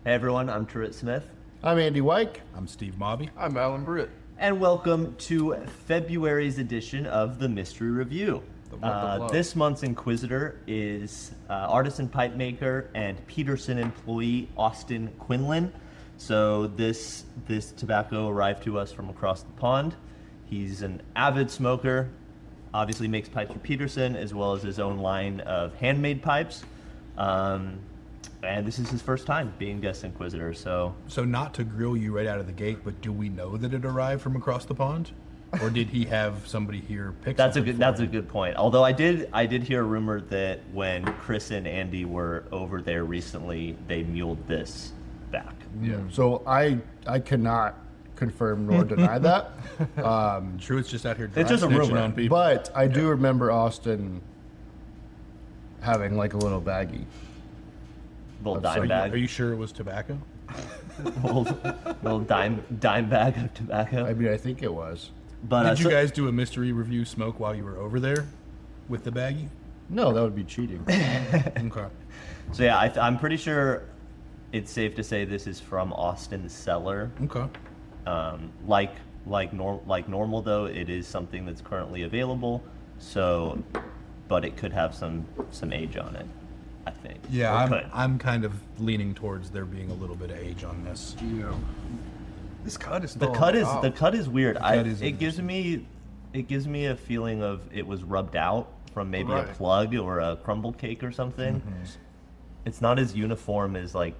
Hey everyone, I'm Truett Smith. I'm Andy Wyke. I'm Steve Mobby. I'm Alan Britt. And welcome to February's edition of the Mystery Review. This month's inquisitor is artisan pipe maker and Peterson employee Austin Quinlan. So this tobacco arrived to us from across the pond. He's an avid smoker, obviously makes pipes for Peterson as well as his own line of handmade pipes. And this is his first time being guest inquisitor. So not to grill you right out of the gate, but do we know that it arrived from across the pond, or did he have somebody here pick? That's a good point. Although I did hear a rumor that when Chris and Andy were over there recently, they muled this back. Yeah. So I cannot confirm nor deny that. Truett's just out here. It's just a rumor on people. But I do remember Austin having like a little baggie. Little dime bag. Are you sure it was tobacco? little dime bag of tobacco. I mean, I think it was. But did you guys do a mystery review smoke while you were over there with the baggie? No, that would be cheating. Okay. So yeah, I'm pretty sure it's safe to say this is from Austin's cellar. Okay. Like normal though, it is something that's currently available. So, but it could have some age on it, I think. Yeah, I'm kind of leaning towards there being a little bit of age on this. Yeah. This cut is the cut is weird. It gives me a feeling of it was rubbed out from maybe a plug or a crumble cake or something. Mm-hmm. It's not as uniform as like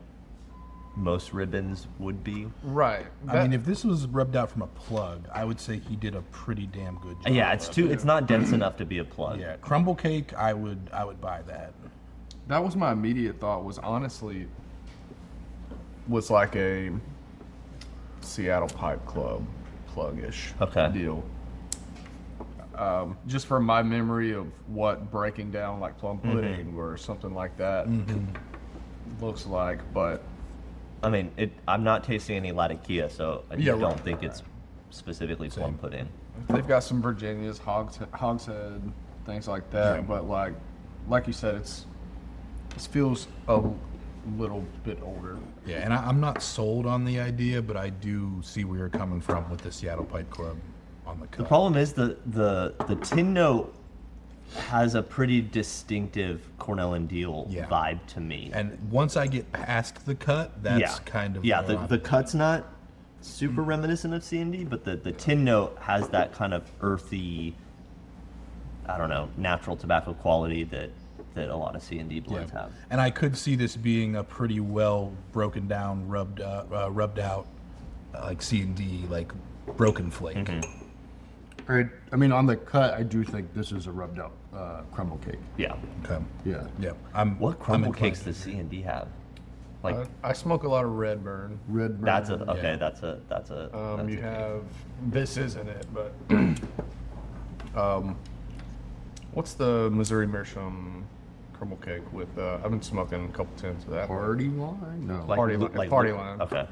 most ribbons would be. Right. I mean, if this was rubbed out from a plug, I would say he did a pretty damn good job. Yeah, it's not dense enough to be a plug. Yeah, crumble cake, I would buy that. That was my immediate thought. Was like a Seattle Pipe Club plug-ish deal. Just from my memory of what breaking down like plum pudding or something like that looks like, but I mean, I'm not tasting any Latakia, so I don't think it's specifically plum pudding. They've got some Virginias, Hogshead, things like that. Yeah. But like you said, it feels a little bit older. Yeah, and I'm not sold on the idea, but I do see where you're coming from with the Seattle Pipe Club on the cut. The problem is the tin note has a pretty distinctive Cornell and Deal vibe to me. And once I get past the cut, that's kind of the cut's not super reminiscent of C&D, but the tin note has that kind of earthy, I don't know, natural tobacco quality that a lot of C&D blends have. And I could see this being a pretty well broken down, rubbed out, like C&D, like broken flake. Mm-hmm. I mean, on the cut, I do think this is a rubbed out crumble cake. Yeah. Okay. Yeah. Yeah. What crumble cakes does C&D have? Like I smoke a lot of Redburn. Redburn. That's a you have this isn't it, but what's the Missouri Meerschaum crumble cake with? I've been smoking a couple tins of that. Party line? No. Party line. Okay.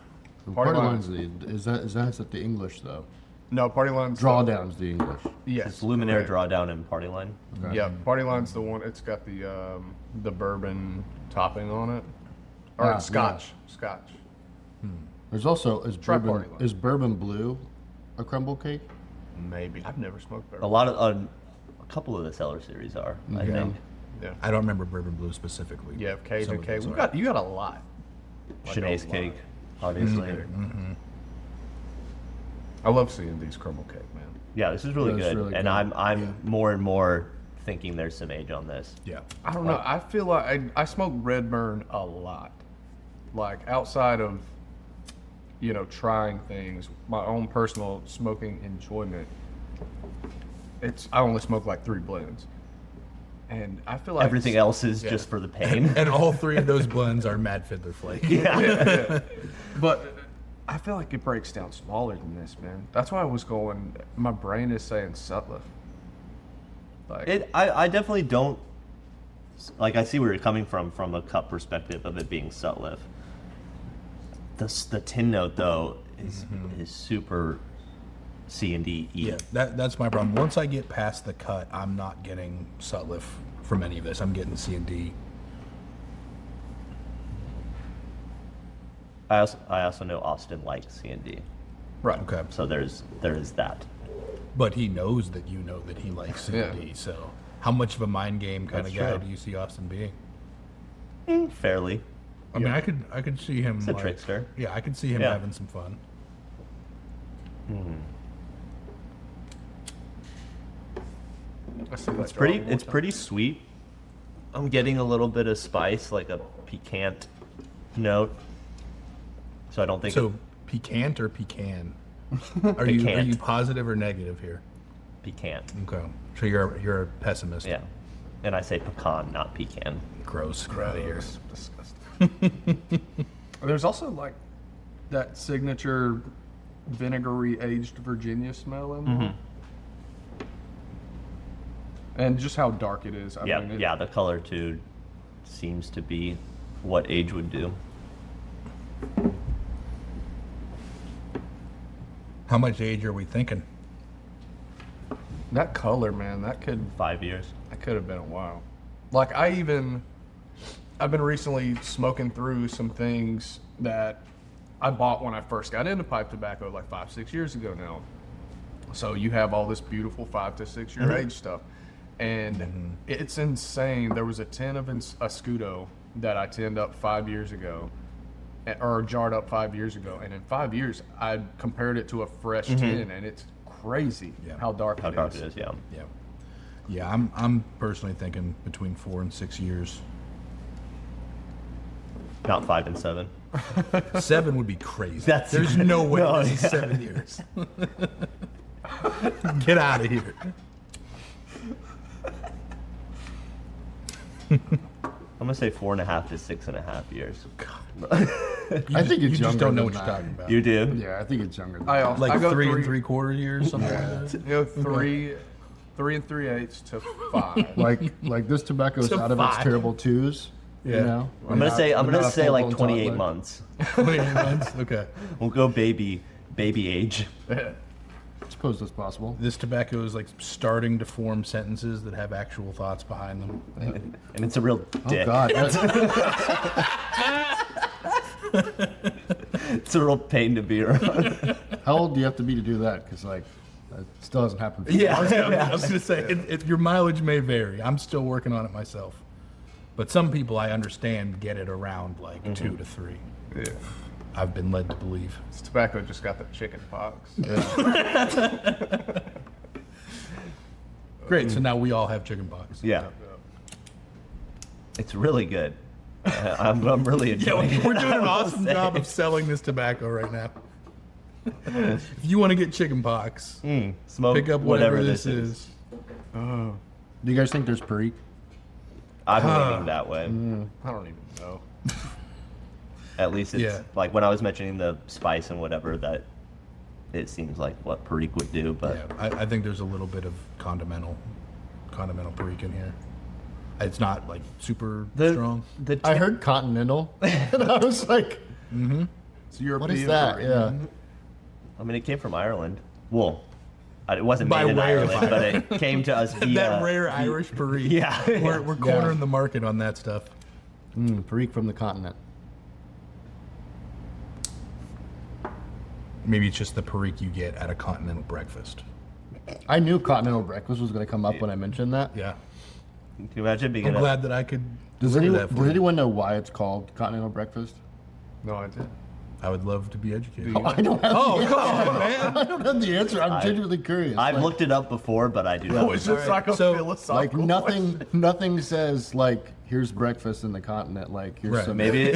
Party line's is that the English though? No, Party Line's Drawdown's the English. Yes. It's Luminaire Drawdown and Party Line. Okay. Yeah, Party Line's the one. It's got the bourbon topping on it, or it's Scotch. Yeah. Scotch. There's also is bourbon blue a crumble cake? Maybe. I've never smoked bourbon. A couple of the Cellar series are, I think. Yeah. I don't remember bourbon blue specifically. Yeah, Cajun cake. You got a lot. Shanae's cake, obviously. Mm-hmm. I love seeing these crumble cake, man. Yeah, this is really good, really and good. I'm more and more thinking there's some age on this. Yeah. I don't know. I feel like I smoke Redburn a lot, like outside of trying things. My own personal smoking enjoyment. I only smoke like 3 blends, and I feel like everything else is just for the pain. And all 3 of those blends are Mad Fiddler Flake. Yeah. But I feel like it breaks down smaller than this, man. That's why I was going. My brain is saying Sutliff. I definitely don't. Like, I see where you're coming from a cup perspective of it being Sutliff. The tin note though is super C&D. Yeah, that's my problem. Once I get past the cut, I'm not getting Sutliff from any of this. I'm getting C&D. I also know Austin likes C&D, Right. Okay. so there is that. But he knows that you know that he likes C&D, so how much of a mind game kind That's of guy true. do you see Austin being? Fairly. I mean, I could see him. He's a like, trickster. Yeah, I could see him Yeah. having some fun. I see that It's pretty. draw one more It's time. pretty sweet. I'm getting a little bit of spice, like a piquant note. So I don't think. So piquant or pecan? Are you Piquant. positive or negative here? piquant. Okay, so you're a pessimist. Yeah, and I say pecan, not pecan. Gross. Get out of here. Gross. Disgusting. There's also like that signature vinegary aged Virginia smell in there. And just how dark it is. I Yeah, mean, yeah. The color too seems to be what age would do. How much age are we thinking? That color, man, that could 5 years. have been a while. Like I've been recently smoking through some things that I bought when I first got into pipe tobacco, like 5-6 years ago now. So you have all this beautiful 5 to 6 year age stuff, and it's insane. There was a tin of Escudo that I tinned up 5 years ago, or jarred up 5 years ago, and in 5 years I compared it to a fresh tin, and it's crazy Yeah. how dark How it dark is. it is, yeah. Yeah, yeah. I'm personally thinking between 4 and 6 years. Not 5 and 7. 7 would be crazy. That's- There's no way No, this is 7 years. Get out of here. I'm gonna say 4.5 to 6.5 years. I think it's You just younger don't know than what you're that. talking about. You do? Yeah, I think it's younger than I that. also Like I go 3 and 3/4 years, something like that. You know, 3 and 3/8 to 5. Like this tobacco's To out of its 5. terrible twos. Yeah. You know? I'm gonna say Not a like full-blown 28 toddler. months. 28 months. Okay. We'll go baby age. I suppose that's possible. This tobacco is like starting to form sentences that have actual thoughts behind them. And it's a real dick. Oh God, It's a real pain to be around. how old do you have to be to do that? Because like, that still hasn't happened. For me. Yeah. I was going to say, your mileage may vary. I'm still working on it myself. But some people I understand get it around like 2 to 3. Yeah. I've been led to believe. This tobacco just got the chicken pox. Great. So now we all have chicken pox. Yeah. It's really good. I'm really enjoying it. We're doing an awesome job of selling this tobacco right now. If you want to get chicken pox, Smoke pick up whatever this is. Do you guys think there's Perique? I'm leaning that way. I don't even know. At least it's Yeah. like when I was mentioning the spice and whatever, that it seems like what Perique would do. But Yeah, I think there's a little bit of condimental Perique in here. It's not like super strong. I heard Continental, and I was like, It's European. "What is that?" Perique. Yeah. I mean, it came from Ireland. Well, it wasn't By made in way of Ireland, but it came to us via That rare Irish Perique. Yeah. We're cornering the market on that stuff. Perique from the continent. Maybe it's just the Perique you get at a continental breakfast. I knew Continental Breakfast was going to come up when I mentioned that. Yeah. Can you imagine being I'm in a, glad that I could Does do anyone, that for does you. anyone know why it's called Continental Breakfast? No, I did. I would love to be educated. I don't have. Oh, come on, man. I don't have the answer. I'm genuinely curious. I've Like- looked it up before, but I do Oh, not. it's just like a So, philosophical like nothing. question. Nothing says like here's breakfast in the continent. Like here's Right. some Maybe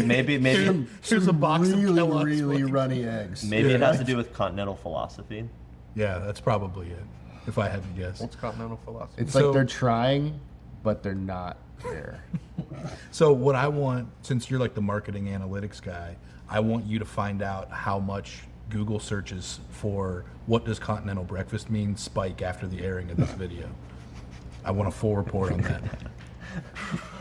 Here's a box of really Kellogg's really Flakes. runny eggs. maybe it has to do with continental philosophy. Yeah, that's probably it, if I had to guess. What's continental philosophy? It's So- like they're trying, but they're not there. So what I want, since you're like the marketing analytics guy, I want you to find out how much Google searches for what does continental breakfast mean spike after the airing of this video. I want a full report on that.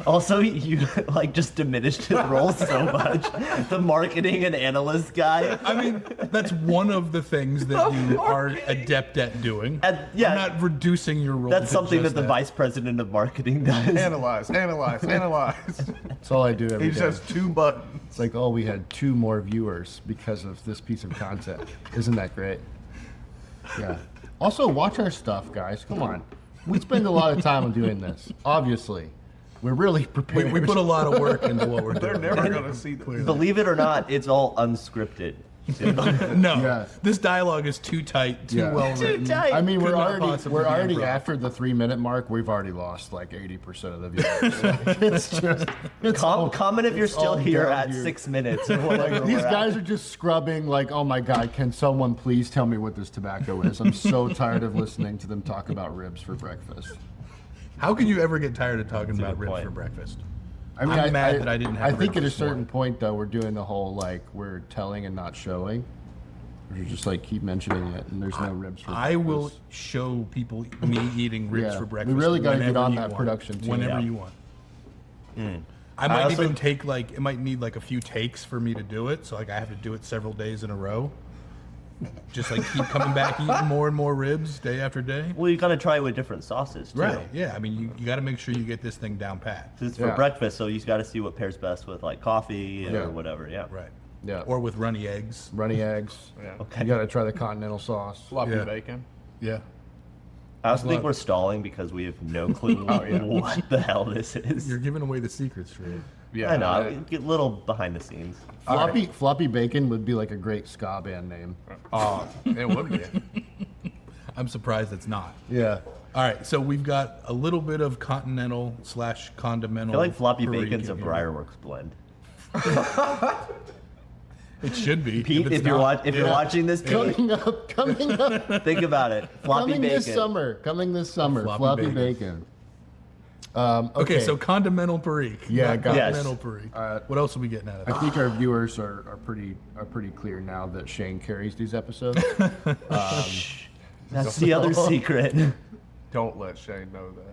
Also, you like just diminished his role so much. The marketing and analyst guy. I mean, that's one of the things that you are adept at doing. Yeah. I'm not reducing your role. That's to something just that the vice president of marketing does. Analyze. That's all I do every He day. just has 2 buttons. It's like, oh, we had 2 more viewers because of this piece of content. Isn't that great? Yeah. Also, watch our stuff, guys. Come on. We spend a lot of time on doing this. Obviously, we're really prepared. We put a lot of work into what we're They're doing. never going to see this. Believe it or not, it's all unscripted. No, Yeah. this dialogue is too tight, too Yeah. well written. tight. I mean, Could we're not possibly we're be already improv. after the 3-minute mark. We've already lost like 80% of the viewers. Like, it's just it's all- Comment if you're it's still all here down at here. 6 minutes or whatever. These we're at. guys are just scrubbing. Like, oh my god, can someone please tell me what this tobacco is? I'm so tired of listening to them talk about ribs for breakfast. How could you ever get tired of talking a about good ribs point. for breakfast? I mean, I'm mad that I didn't have I think ribs at a this certain morning. point, though, we're doing the whole like we're telling and not showing. We're just like keep mentioning it, and there's no ribs for I will breakfast. show people me eating ribs Yeah. for We breakfast. really gotta get whenever on you that want. production team. Whenever Yeah. you want. I might also- even take like it might need like a few takes for me to do it, so like I have to do it several days in a row. Just like keep coming back eating more and more ribs day after day. Well, you gotta try it with different sauces too. Right. Yeah. I mean, you got to make sure you get this thing down pat. It's for Yeah. breakfast, so you gotta see what pairs best with like coffee Yeah. or whatever. Yeah. Right. Yeah. Or with runny eggs. Runny eggs. Yeah. Okay. You gotta try the continental sauce. Floppy Yeah. bacon. Yeah. I also think Love- we're stalling because we have no clue what the hell this is. You're giving away the secrets, right? Yeah. I know. Get a little behind the scenes. Floppy bacon would be like a great ska band name. It would be. I'm surprised it's not. Yeah. All right, so we've got a little bit of continental / condimental. I feel like floppy Perique bacon's a in here. Briarworks blend. It should be. Pete, it's if you're not- watching this, Pete, Coming up. think about it. Floppy Coming bacon. this summer. Coming this summer. Floppy Floppy bacon. bacon. Okay, so condimental Perique. Yeah, not got it. continental Yes. Perique. What else are we getting out of I that? think our viewers are pretty clear now that Shane carries these episodes. That's the other secret. Don't let Shane know that.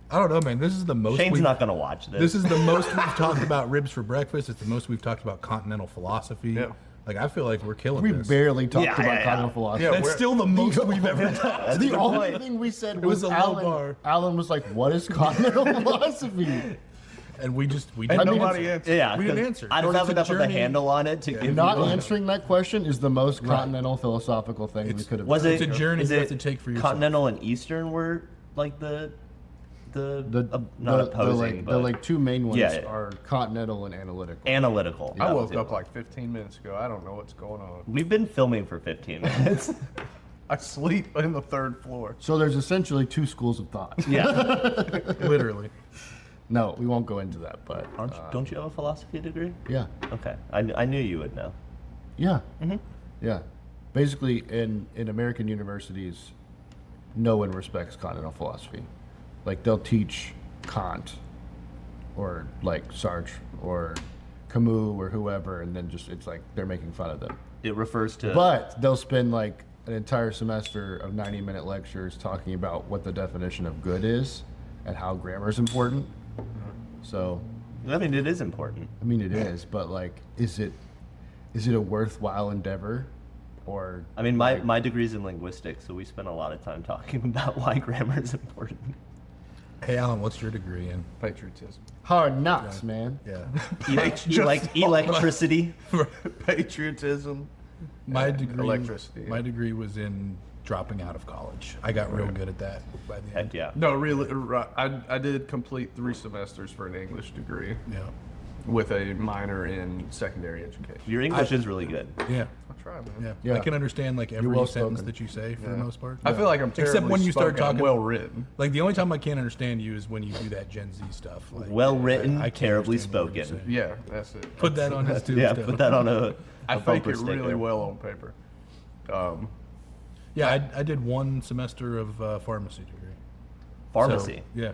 I don't know, man. This is the most. Shane's we've- not gonna watch this. This is the most we've talked about ribs for breakfast. It's the most we've talked about continental philosophy. Yeah. Like I feel like we're killing We this. barely talked Yeah, about yeah, yeah. continental philosophy. Yeah, That's we're- still the most we've ever done. That's a The good only point. thing we said was a low Alan, bar. Alan was like, "What is continental philosophy?" And we And didn't nobody answer. answered. Yeah, We didn't 'cause answer, I don't 'cause have it's a enough of a journey. handle on it to give Not you. answering that question is the most continental philosophical thing we could have Was done. it? It's a journey is you have it to take for yourself. Continental and Eastern were like not opposing, but the like two main ones Yeah. are continental and analytical. analytical. I That was woke it. up like 15 minutes ago. I don't know what's going on. We've been filming for 15 minutes. I sleep in the 3rd floor. So there's essentially two schools of thought. Yeah. Literally. No, we won't go into that, but Don't you have a philosophy degree? yeah, Okay. I knew you would know. yeah, yeah. Basically, in American universities, no one respects continental philosophy. Like they'll teach Kant, or like Sartre, or Camus, or whoever, and then just it's like they're making fun of them. It refers to. But they'll spend like an entire semester of 90-minute lectures talking about what the definition of good is and how grammar is important. So, I mean, it is important. I mean, it is, but like, is it a worthwhile endeavor, or I mean, my degree's in linguistics, so we spend a lot of time talking about why grammar is important. Hey, Alan, what's your degree in? Patriotism. hard knocks, man? Yeah. Electricity. Patriotism. My degree. Electricity, yeah. My degree was in dropping out of by I got real good at that by the Heck end. yeah. No, really. Right. I did complete 3 semesters for an English degree Yeah. with a minor in secondary education. Your English is really good. Yeah. I try, man. Yeah. Yeah. I can understand like every well sentence spoken. that you say for the most part. I feel like I'm terribly Except when you start talking well written. Like the only time I can't understand you is when you do that Gen Z stuff. Like, Well written, I can't terribly understand what you're spoken. saying. Yeah, that's it. Put that on his Yeah, tombstone. put that on a. I a fake bumper it really sticker. well on paper. Yeah, I did 1 semester of pharmacy degree. Pharmacy. So, yeah.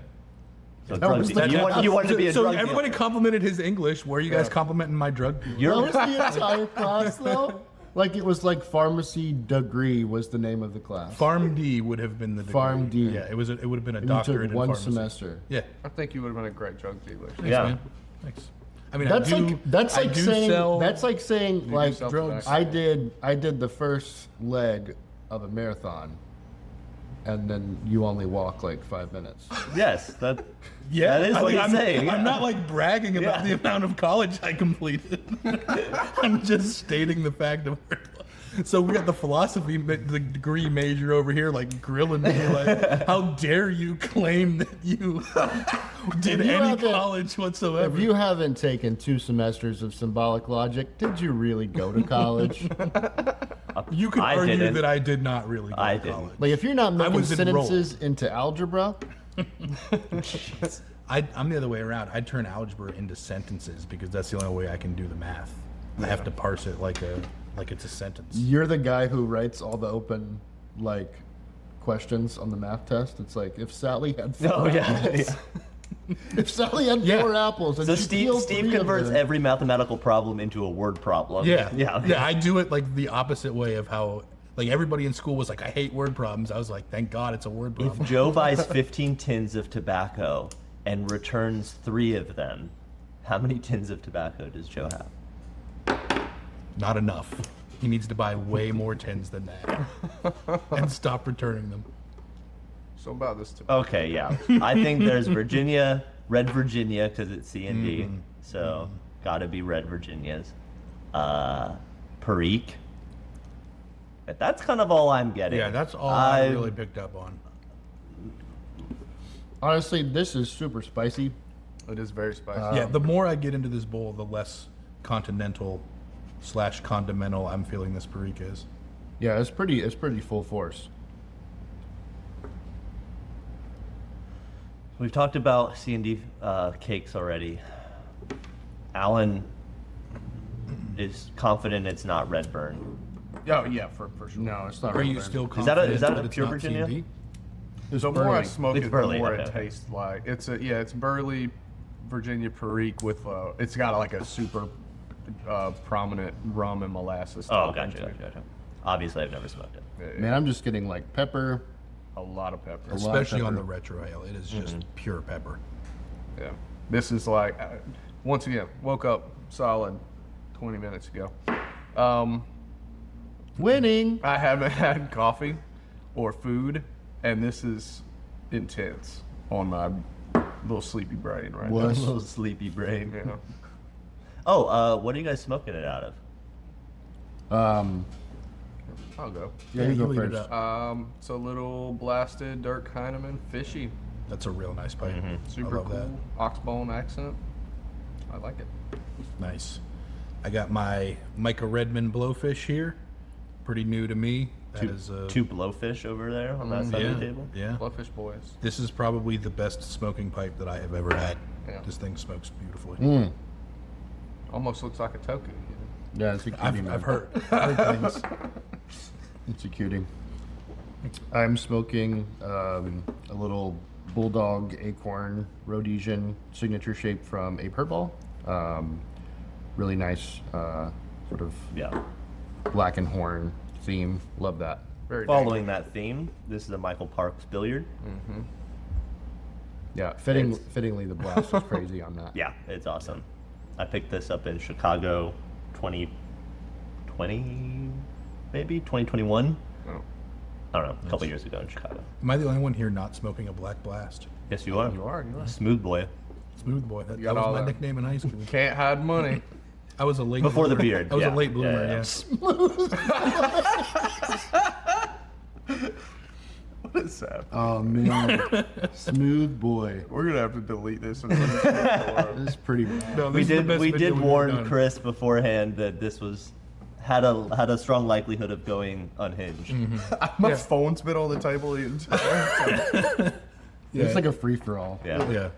So That drug was dealer. the- You wanted to be a So drug everybody dealer. complimented his English. Where are you guys complimenting my drug dealer? You're That was the entire class, though. Like it was like pharmacy degree was the name of the class. Farm D would have been the degree. Farm D. Yeah, it would have been a And you doctorate took in one pharmacy. semester. Yeah. I think you would have been a great drug dealer. Thanks, Yeah. man. Thanks. I mean, That's I do, like that's I like do saying sell, that's like saying do like sell drugs. tobacco. I did the first leg of a marathon, and then you only walk like 5 minutes. Yes, that Yeah, that is what he's saying. I'm not like bragging about Yeah. the amount of college I completed. I'm just stating the fact of. So we got the philosophy the degree major over here, like grilling me, like, how dare you claim that you did If you any haven't- college whatsoever? If you haven't taken 2 semesters of symbolic logic, did you really go to college? You could I argue didn't. that I did not really go I to didn't. college. Like if you're not making was enrolled. sentences into algebra, I'm the other way around. I turn algebra into sentences because that's the only way I can do the math. I have to parse it like it's a sentence. you're the guy who writes all the open like questions on the math test. It's like if Sally had 4 Oh yeah. apples, yeah. if Sally had Yeah. 4 apples, and So she Steve peeled 3 of converts them- every mathematical problem into a word problem. Yeah, Yeah. I do it like the opposite way of how like everybody in school was like, I hate word problems. I was like, thank God it's a word If problem. Joe buys 15 tins of tobacco and returns 3 of them, how many tins of tobacco does Joe have? Not enough. He needs to buy way more tins than that and stop returning them. So about this tobacco. Okay, yeah. I think there's Virginia, red Virginia, because it's C and D. So gotta be red Virginias. Perique. But that's kind of all I'm getting. Yeah, that's all I really picked up on. Honestly, this is super spicy. It is very spicy. Yeah, the more I get into this bowl, the less continental / condimental I'm feeling this Perique is. Yeah, it's pretty full force. We've talked about C&D cakes already. Alan is confident it's not Redburn. Oh yeah, for sure. No, it's not. Are you Redburn. still Is that a- confident is that a it's pure not Virginia? C&D? It's The more I burly. smoke It's it, burly, the more okay. it tastes like. It's burly Virginia Perique with it's got like a super prominent rum and molasses. Oh, top gotcha, into it. gotcha. Obviously, I've never smoked it. Yeah, Man, I'm just getting like pepper. a lot of pepper. lot of Especially on pepper. the retro ale. It is just pure pepper. Yeah, this is like once again woke up solid 20 minutes ago. Winning. I haven't had coffee or food, and this is intense on my little sleepy brain right A What? little sleepy brain. now. Yeah. Oh, what are you guys smoking it out of? I'll go. Yeah, you go lead it first. up. It's a little blasted Dirk Heinemann fishy. That's a real nice pipe. Super I love cool. that. Oxbone accent. I like it. Nice. I got my Micah Redmond blowfish here. Pretty new to me. That is Two blowfish over there on that side yeah, of the table. yeah. Bloodfish boys. This is probably the best smoking pipe that I have ever had. Yeah. This thing smokes beautifully. Almost looks like a toku. Yeah, it's a cutie. man. I've heard things. It's a cutie. I'm smoking a little bulldog acorn Rhodesian signature shape from a Purple. Really nice, sort of Yeah. black and horn theme. Love that. Very Following that theme, this is a Michael Parks billiard. Yeah, fittingly the blast was crazy on that. Yeah, it's awesome. I picked this up in Chicago 2020, maybe 2021. Oh. I don't know, a couple years ago in Chicago. Am I the only one here not smoking a Black Blast? Yes, you are. You are. Smooth boy. Smooth boy. That got was all my that. nickname in high school. Can't hide money. I was a late Before the bloomer. beard, I was yeah. a late bloomer. Yeah, Yeah. What is that? Oh man, smooth boy. We're gonna have to delete this. This is pretty bad. No, We this is the did best we video did we've ever warn done. Chris beforehand that this had a strong likelihood of going unhinged. My phone's been on the table the entire time. It's like a free for all. Yeah. Yeah.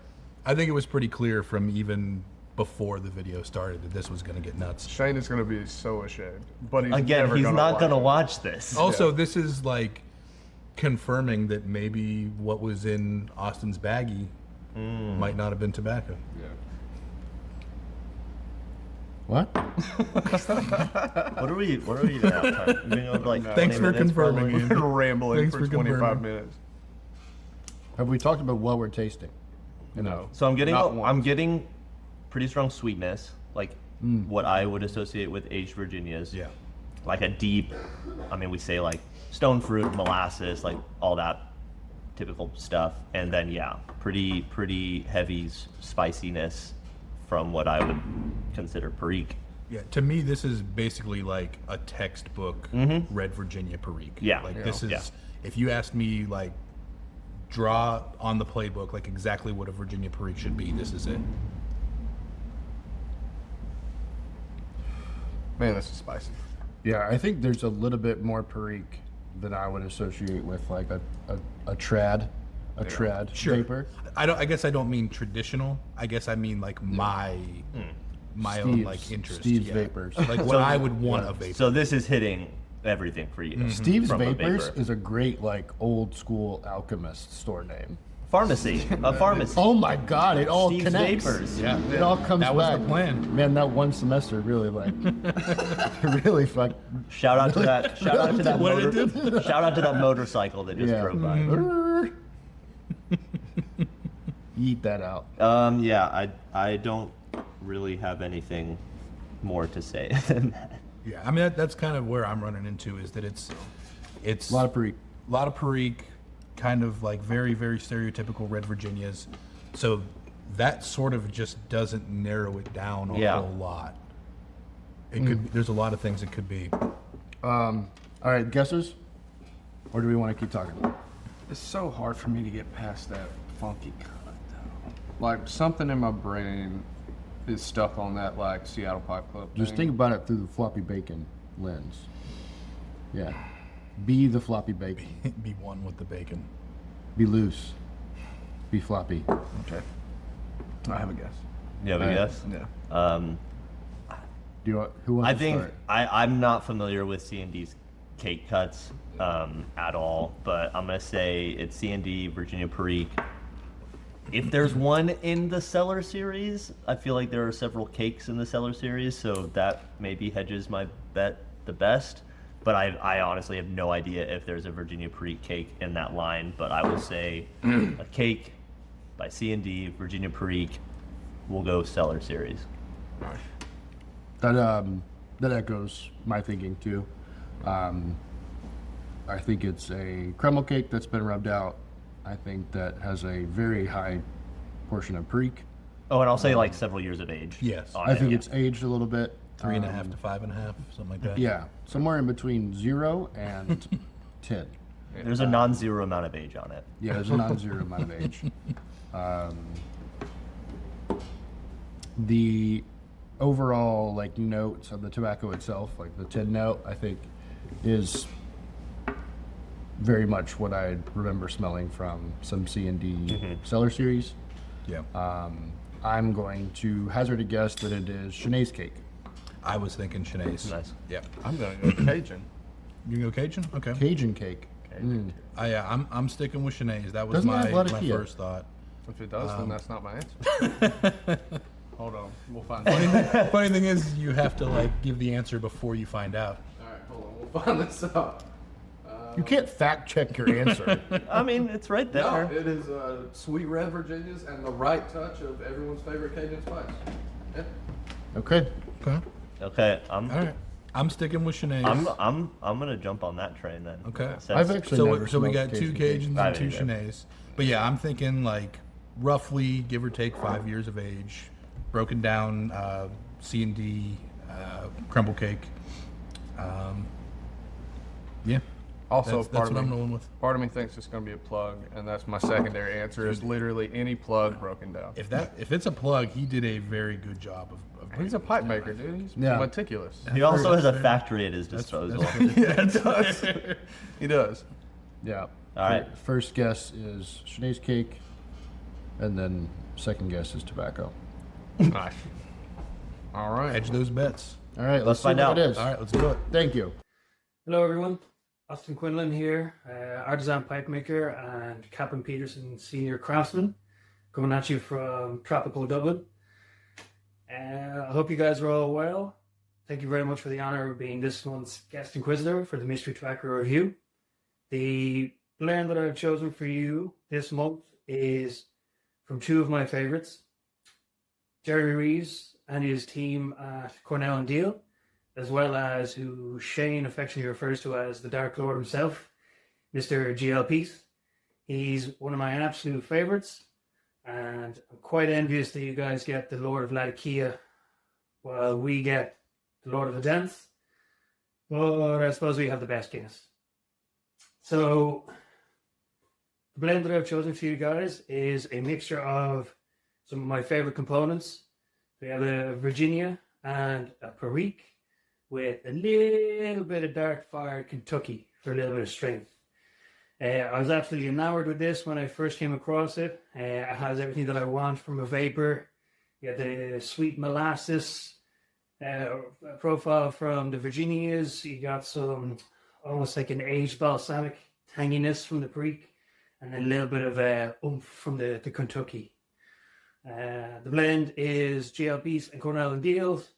I think it was pretty clear from even before the video started that this was going to get nuts. Shane is gonna be so ashamed, but he's Again, never he's not watch gonna it. watch this. Also, this is like confirming that maybe what was in Austin's baggie might not have been tobacco. Yeah. What? What are we even at? We've been over like Thanks 20 for minutes, confirming, probably. Andy. We're rambling Thanks for for 25 confirming. minutes. Have we talked about what we're tasting? No. So I'm Not once. getting pretty strong sweetness, like what I would associate with aged Virginias. Yeah. Like a deep, I mean, we say like stone fruit, molasses, like all that typical stuff. And then, yeah, pretty heavy spiciness from what I would consider Perique. Yeah, to me, this is basically like a textbook Red Virginia Perique. Yeah. Like Yeah. this is, Yeah. if you asked me, like, draw on the playbook, like exactly what a Virginia Perique should be, this is it. Man, this is spicy. Yeah, I think there's a little bit more Perique than I would associate with like a trad, trad vapor. I guess I don't mean traditional. I guess I mean like my own like interest. Steve's yeah. Vapors. Like what I would want a vapor. So this is hitting everything for you. Steve's from a Vapors vapor. is a great like old school alchemist store name. Pharmacy, a pharmacy. Oh my God! It all Steve's connects. Vapors. Yeah. It all comes That was back. the plan. Man, that one semester really like, really fuck. Shout out to that. Shout out to that What did it motor. Shout out to that motorcycle that just Yeah. drove by. Eat that out. Yeah, I don't really have anything more to say than that. Yeah, I mean that's kind of where I'm running into is that it's A lot of Perique. kind of like very stereotypical Red Virginias. So that sort of just doesn't narrow it down a Yeah. whole lot. It could. There's a lot of things it could be. All right, guesses? Or do we want to keep talking? It's so hard for me to get past that funky cut, though. Like, something in my brain is stuck on that, like, Seattle Pipe Club Just thing. think about it through the floppy bacon lens. Yeah. Be the floppy bacon. Be one with the bacon. Be loose. Be floppy. Okay. I have a guess. You have a guess? Yeah. Do you want, who wants I to think start? I'm not familiar with C&D's cake cuts at all, but I'm gonna say it's C&D Virginia Perique. If there's one in the Cellar series, I feel like there are several cakes in the Cellar series, so that maybe hedges my bet the best. But I honestly have no idea if there's a Virginia Perique cake in that line. But I will say a cake by C&D Virginia Perique. We'll go Cellar series. That echoes my thinking too. I think it's a crumble cake that's been rubbed out. I think that has a very high portion of Perique. Oh, and I'll say like several years of age. Yes. on I it, think yeah. it's aged a little bit. 3.5 to 5.5, something like that. Yeah, somewhere in between 0 and 10. There's a non-zero amount of age on it. Yeah, there's a non-zero amount of age. The overall like notes of the tobacco itself, like the tin note, I think is very much what I remember smelling from some C&D Cellar series. Yeah. I'm going to hazard a guess that it is Shanae's cake. I was thinking Shanae's. Nice. Yeah. I'm going to go Cajun. You can go Cajun? Okay. Cajun cake. I'm sticking with Shanae's. That was Doesn't it have a lot of my Kia? first thought. If it does, then that's not my answer. Hold on. We'll find out. Funny thing is, you have to like give the answer before you find out. All right, hold on. We'll find this out. You can't fact check your answer. I mean, it's right there. No, it is Sweet Red Virginias and the right touch of everyone's favorite Cajun spice. Yeah. Okay. Okay. Okay, All right. I'm sticking with Shanae's. I'm gonna jump on that train then. Okay. Since- I've actually So, never so we smoked got two Cajun cake. Cajuns I and two haven't either. Shanae's. But yeah, I'm thinking like roughly, give or take, 5 years of age, broken down C&D crumble cake. Yeah. Also, That's what I'm rolling with. part of me thinks it's going to be a plug, and that's my secondary answer is literally any plug broken down. If it's a plug, he did a very good job of He's a pipe maker, dude. He's Yeah. meticulous. He also has a fair. factory at his disposal. Yeah, it does. He does. Yeah. All right. First guess is Shanae's cake, and then second guess is tobacco. Nice. All right. Hedge those bets. All right, let's find see what out. it is. All right, let's do it. Thank you. Hello everyone, Austin Quinlan here, artisan pipe maker and Captain Peterson Senior Craftsman, coming at you from tropical Dublin. I hope you guys are all well. Thank you very much for the honor of being this month's guest inquisitor for the Mystery Tracker review. The blend that I've chosen for you this month is from two of my favorites, Jerry Reeves and his team at Cornell and Deal, as well as who Shane affectionately refers to as the Dark Lord himself, Mr. GLPs. He's one of my absolute favorites, and I'm quite envious that you guys get the Lord of Latakia while we get the Lord of the Dance. But I suppose we have the best Guinness. So, the blend that I've chosen for you guys is a mixture of some of my favorite components. We have a Virginia and a Perique with a little bit of dark fire Kentucky for a little bit of strength. I was absolutely enamored with this when I first came across it. It has everything that I want from a vapor. You have the sweet molasses profile from the Virginias. You got some almost like an aged balsamic tanginess from the Perique, and a little bit of oomph from the Kentucky. The blend is GLPs and Cornell and Deals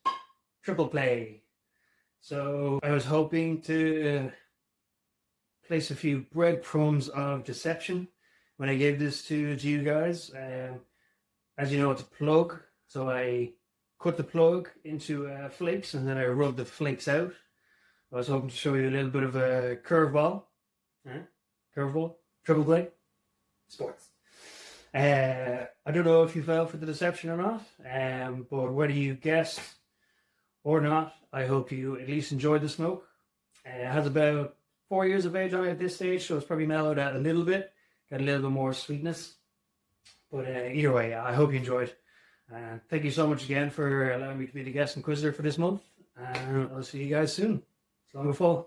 triple play. So I was hoping to place a few breadcrumbs of deception when I gave this to you guys. As you know, it's a plug, so I cut the plug into flakes and then I rubbed the flakes out. I was hoping to show you a little bit of a curveball. Curveball, triple play, sports. I don't know if you fell for the deception or not, but whether you guessed or not, I hope you at least enjoyed the smoke. It has about 4 years of age on it at this stage, so it's probably mellowed out a little bit, got a little bit more sweetness. But either way, I hope you enjoyed. Thank you so much again for allowing me to be the guest inquisitor for this month, and I'll see you guys soon. So long before.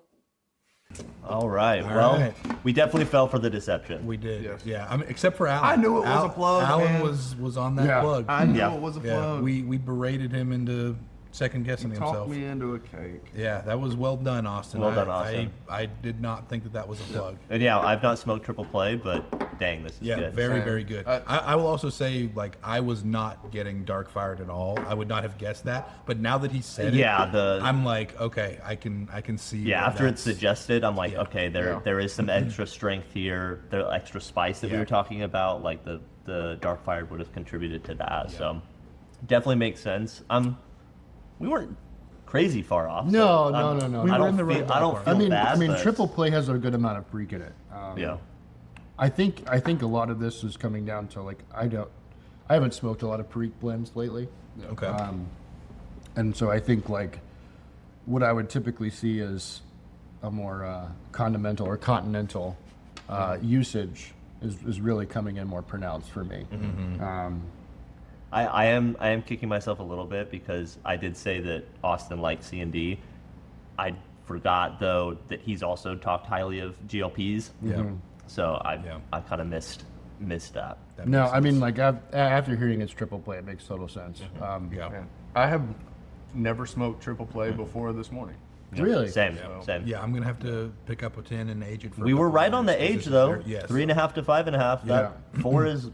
All right. All Well, right. we definitely fell for the deception. We did. Yes. Yeah. I mean, except for Alan. I knew it was a plug, Alan man. was on that Yeah. plug. I knew Yeah. it was a Yeah. plug. We berated him into second guessing Talked himself. me into a cake. Yeah, that was well done, Austin. Well done, Austin. I did not think that was a plug. And yeah, I've not smoked triple play, but dang, this is Yeah, good. very, Same. very good. I will also say, like, I was not getting dark fired at all. I would not have guessed that. But now that he said Yeah, it, I'm like, okay, I can see. Yeah, where after it's that's- suggested, I'm like, Yeah. okay, there is some extra strength here, the extra spice that we Yeah. were talking about, like the dark fire would have contributed to that. So definitely makes sense. We weren't crazy far off. No, so no, I'm- no, no. We I were don't in the feel, right I don't ballpark. feel bad. I mean, but- triple play has a good amount of freak in it. Yeah. I think a lot of this is coming down to like I haven't smoked a lot of Perique blends lately. Okay. And so I think like what I would typically see is a more continental usage is really coming in more pronounced for me. I am kicking myself a little bit because I did say that Austin liked C&D. I forgot though that he's also talked highly of GLPs. Yeah. So I Yeah. kind of missed that. That No, makes I mean sense. like after hearing it's triple play, it makes total sense. Yeah. Man, I have never smoked triple play before this morning. Really? Same. Yeah. Same. Yeah, I'm gonna have to pick up a 10 and age it for. We a were couple right on the years, 'cause age this is though. very- Yes. 3.5 to 5.5. That 4 is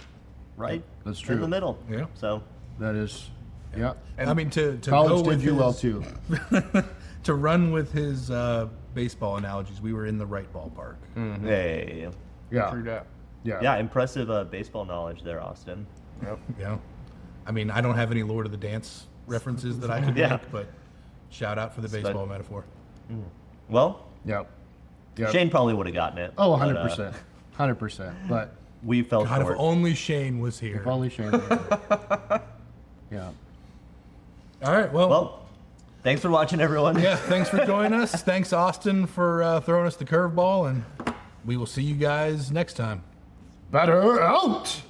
right. That's In true. the middle. Yeah. So That is, yeah. I mean, to College go did with do well his- too. to run with his baseball analogies, we were in the right ballpark. hey. Yeah, True that. yeah, Yeah, impressive baseball knowledge there, Austin. Yep. Yeah. I mean, I don't have any Lord of the Dance references that I could Yeah. make, but shout out for the baseball metaphor. Well, yeah. Yeah. Shane probably would have gotten it. Oh, but, 100%, 100%. But We fell God, if short. only Shane was here. if only Shane. Yeah. All right, well, Well, thanks for watching, everyone. yeah, thanks for joining us. Thanks, Austin, for throwing us the curveball, and we will see you guys next time. Better out.